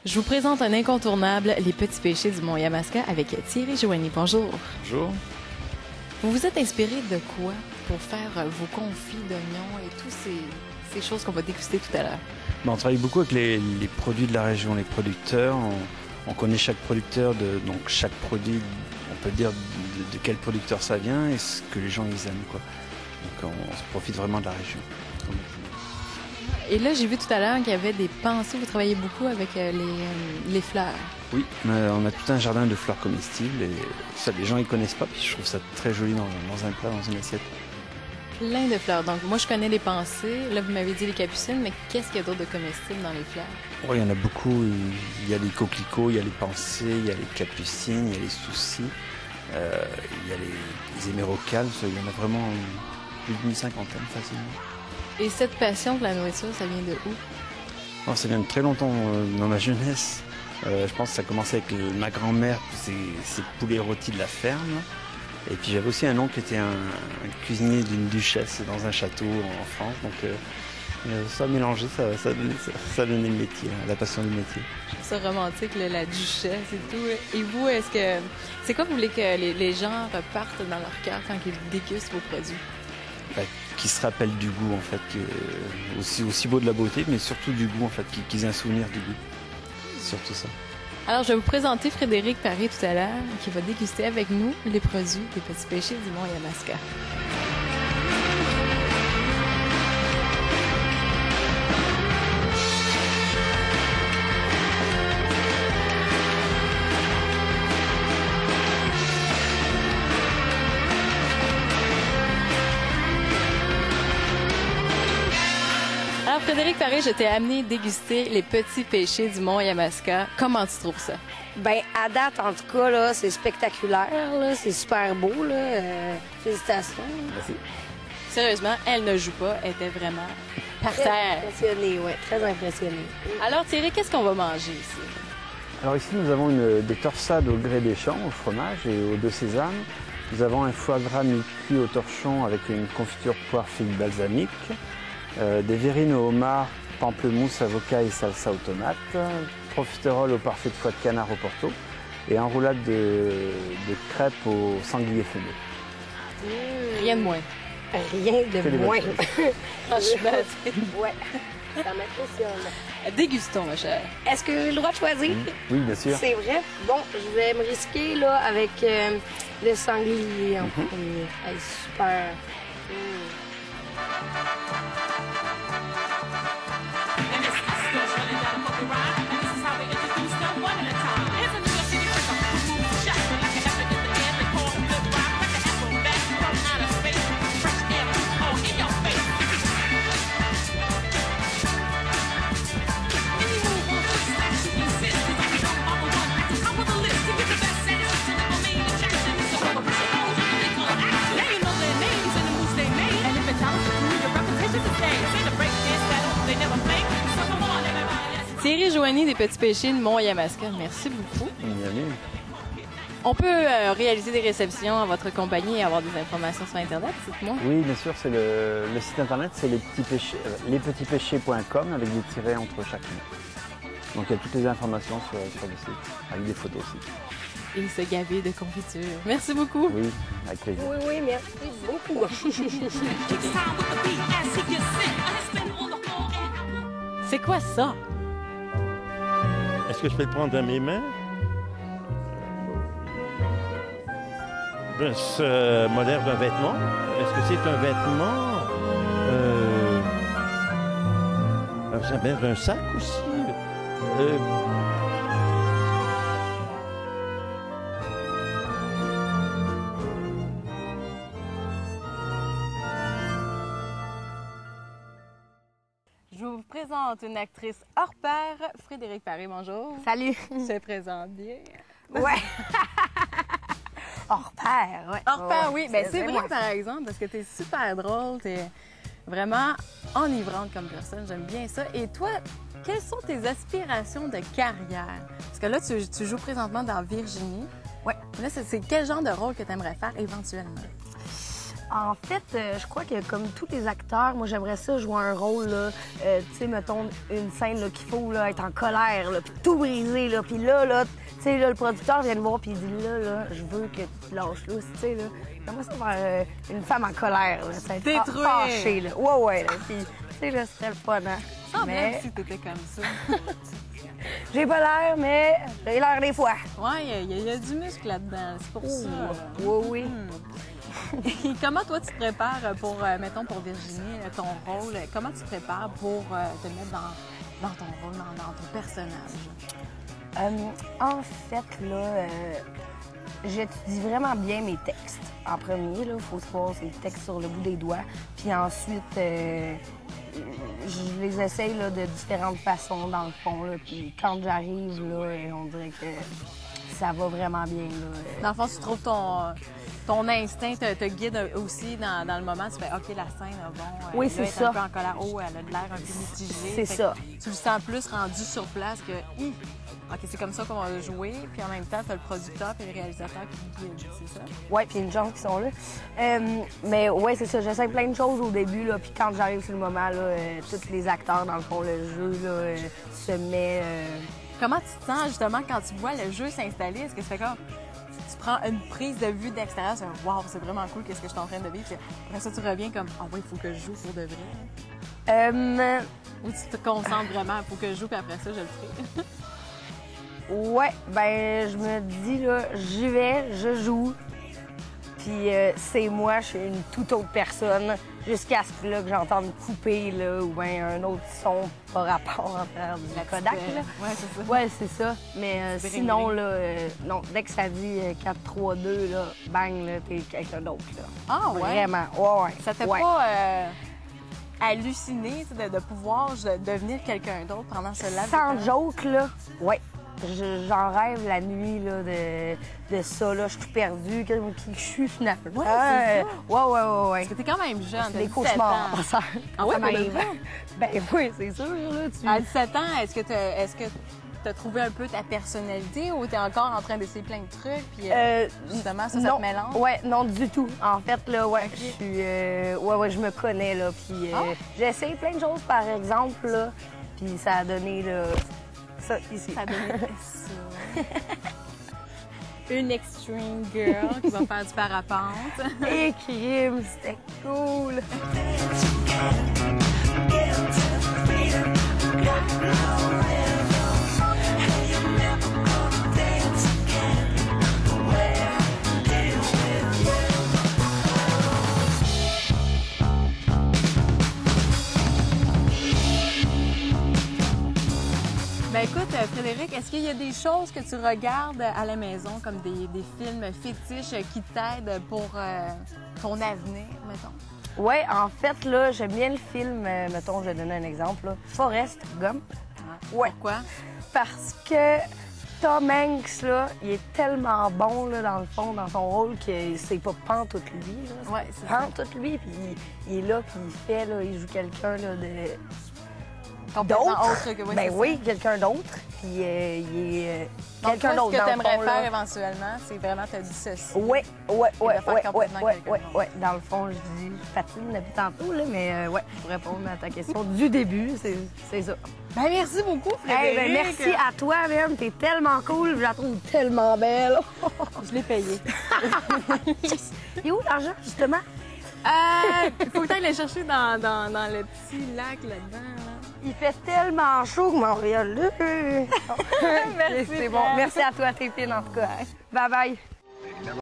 Je vous présente un incontournable, les petits péchés du Mont-Yamaska avec Thierry Joigny. Bonjour. Bonjour. Vous vous êtes inspiré de quoi pour faire vos confits d'oignons et toutes ces choses qu'on va déguster tout à l'heure? On travaille beaucoup avec les produits de la région, les producteurs. On connaît chaque producteur, donc chaque produit, on peut dire de quel producteur ça vient et ce que les gens ils aiment, quoi. Donc on se profite vraiment de la région. Et là, j'ai vu tout à l'heure qu'il y avait des pensées. Vous travaillez beaucoup avec les fleurs. Oui, on a tout un jardin de fleurs comestibles et ça, les gens ils connaissent pas. Puis je trouve ça très joli dans un plat, dans une assiette. Plein de fleurs. Donc moi, je connais les pensées. Là, vous m'avez dit les capucines, mais qu'est-ce qu'il y a d'autre de comestibles dans les fleurs? Oh, il y en a beaucoup. Il y a les coquelicots, il y a les pensées, il y a les capucines, il y a les soucis, il y a les émérocales. Il y en a vraiment plus d'une cinquantaine facilement. Et cette passion pour la nourriture, ça vient de où? Oh, ça vient de très longtemps, dans ma jeunesse. Je pense que ça a commencé avec ma grand-mère, ses poulets rôtis de la ferme. Et puis j'avais aussi un oncle qui était un cuisinier d'une duchesse dans un château en France. Donc ça mélangé, ça donnait le métier, la passion du métier. Je trouve ça romantique, là, la duchesse et tout. Et vous, c'est quoi vous voulez que les gens repartent dans leur cœur quand ils dégustent vos produits? Qui se rappellent du goût, en fait, aussi beau de la beauté, mais surtout du goût, en fait, qu'ils aient un souvenir du goût. Surtout ça. Alors, je vais vous présenter Frédéric Paré tout à l'heure, qui va déguster avec nous les produits des petits péchés du Mont-Yamaska. Alors, Frédéric Paré, je t'ai amené déguster les petits péchés du Mont-Yamaska. Comment tu trouves ça? Bien, à date, en tout cas, là, c'est spectaculaire, là, c'est super beau, là. Félicitations. Merci. Sérieusement, elle ne joue pas, elle était vraiment par terre. Impressionnée, oui, très impressionnée. Alors, Thierry, qu'est-ce qu'on va manger ici? Alors ici, nous avons des torsades au grès des champs, au fromage et au de sésame. Nous avons un foie gras mi-cuit au torchon avec une confiture poire figue balsamique. Des verrines au homard, pamplemousse, avocat et salsa aux tomates, profiterole au parfait de foie de canard au porto et enroulade de crêpes au sanglier fumé. Rien de moins. Rien de moins. Franchement, Ouais, ça m'impressionne. dégustons, ma chère. Est-ce que j'ai le droit de choisir? Oui, bien sûr. C'est vrai. Bon, je vais me risquer, là, avec le sanglier en premier. Hey, super. Thierry Joigny des Petits Péchés de Mont-Yamaska, merci beaucoup. On peut réaliser des réceptions à votre compagnie et avoir des informations sur Internet, dites-moi. Oui, bien sûr, c'est le site internet, c'est lespetitspéchés.com avec des tirets entre chaque mot. Donc il y a toutes les informations sur le site, avec des photos aussi. Et se gaver de confiture. Merci beaucoup. Oui, avec plaisir. Oui, merci beaucoup. C'est quoi ça? Est-ce que je peux le prendre dans mes mains? Ce modèle d'un vêtement. Est-ce que c'est un vêtement? Ça peut être un sac aussi. Je vous présente une actrice hors pair, Frédéric Paré, bonjour. Salut. Je te présente bien. Ouais. Hors pair, ouais. Hors pair, oui. Ben, c'est vrai, moi, par exemple, parce que t'es super drôle, t'es vraiment enivrante comme personne. J'aime bien ça. Et toi, quelles sont tes aspirations de carrière? Parce que là, tu joues présentement dans Virginie. Ouais. Là, c'est quel genre de rôle que tu aimerais faire éventuellement? En fait, je crois que comme tous les acteurs, moi j'aimerais ça jouer un rôle, là, tu sais, mettons une scène là, qu'il faut là, être en colère, là, puis tout briser, là, puis là, tu sais, là, le producteur vient me voir puis il dit là, je veux que tu te lâches là, tu sais, là. Comment ça faire une femme en colère, là, ça va être fâchée, là. Ouais, là, puis tu sais, là, c'était le fun, hein. Ah, mais... même si t'étais comme ça. J'ai pas l'air, mais j'ai l'air des fois. Ouais, il y a du muscle là-dedans, c'est pour ça. Oui. Et comment toi tu te prépares pour, mettons, pour Virginie, ton rôle? Comment tu te prépares pour te mettre dans ton rôle, dans ton personnage? En fait, là, j'étudie vraiment bien mes textes. En premier, il faut savoir ces textes sur le bout des doigts. Puis ensuite, je les essaye là, de différentes façons, dans le fond. Là. Puis quand j'arrive, là, on dirait que ça va vraiment bien. Là. Dans le fond, tu trouves ton instinct te guide aussi dans le moment. Tu fais OK, la scène, bon, oui, c'est ça. Un peu en colère. Oh, elle a de l'air un peu mitigée. C'est ça. Tu le sens plus rendu sur place que OK, c'est comme ça qu'on va jouer. Puis en même temps, tu as le producteur et le réalisateur qui guident, c'est ça? Oui, puis une chance qui sont là. Mais oui, c'est ça. J'essaie plein de choses au début. Là, puis quand j'arrive sur le moment, là, tous les acteurs, dans le fond, le jeu là, se met... Comment tu te sens justement quand tu vois le jeu s'installer? Est-ce que c'est comme... Tu prends une prise de vue d'extérieur, tu fais « Wow, c'est vraiment cool, qu'est-ce que je suis en train de vivre? » Après ça, tu reviens comme « Ah oui, il faut que je joue pour de vrai. » Ou tu te concentres vraiment « Il faut que je joue, puis après ça, je le ferai. » Ouais, ben je me dis, là, j'y vais, je joue, puis c'est moi, je suis une toute autre personne, jusqu'à ce que, là, que j'entende couper, là, ou bien un autre son par rapport à faire du Kodak, là. Ouais, c'est ça. Ouais, c'est ça. Mais sinon, là, non, dès que ça dit 4-3-2, là, bang, là, t'es quelqu'un d'autre, là. Ah ouais? Vraiment, ouais. Ça t'a pas halluciné, de pouvoir devenir quelqu'un d'autre pendant ce laps de temps? Sans joke, là, ouais. J'en rêve la nuit là, de ça. Là. Je suis tout perdue. Qui je suis finalement. Ouais, c'est ça. Ouais. Parce que t'es quand même jeune. C'est des cauchemars. Ça, ah oui, ça m'arrive. Ben oui, c'est sûr. Là, À 17 ans, est-ce que t'as trouvé un peu ta personnalité ou t'es encore en train d'essayer plein de trucs? Puis justement, ça te mélange? Ouais, non, du tout. En fait, là, ouais, je suis. Ouais, je me connais. Là. Puis j'ai essayé plein de choses, par exemple. Là, puis ça a donné. Là, ça, ici. Ça donne ça. Une extreme girl qui va faire du parapente. Et crime, c'était cool. Ben écoute, Frédéric, est-ce qu'il y a des choses que tu regardes à la maison, comme des films fétiches qui t'aident pour ton avenir, mettons? Oui, en fait, là, j'aime bien le film, mettons, je vais donner un exemple, là, Forrest Gump. Ouais. Pourquoi? Parce que Tom Hanks, là, il est tellement bon, là, dans le fond, dans son rôle, que c'est pas pantoute lui, là. Ouais, c'est pantoute lui, puis il est là, puis il fait, là, il joue quelqu'un, là, de... D'autre que ben oui, quelqu'un d'autre. Puis il est quelqu'un d'autre. Ce que tu aimerais faire éventuellement, c'est vraiment te dissocier. Oui. Dans le fond, je patine depuis tantôt, là, mais ouais, pour répondre à ta question du début, c'est ça. Ben merci beaucoup, Frédéric. Ben, merci à toi, même. T'es tellement cool, je la trouve tellement belle. Je l'ai payée. Et où l'argent, justement? Il faut que tu ailles le chercher dans le petit lac là-dedans. Là. Il fait tellement chaud que Montréal, là. Merci, c'est bon. Merci à toi, tes fines, en tout cas. Bye bye.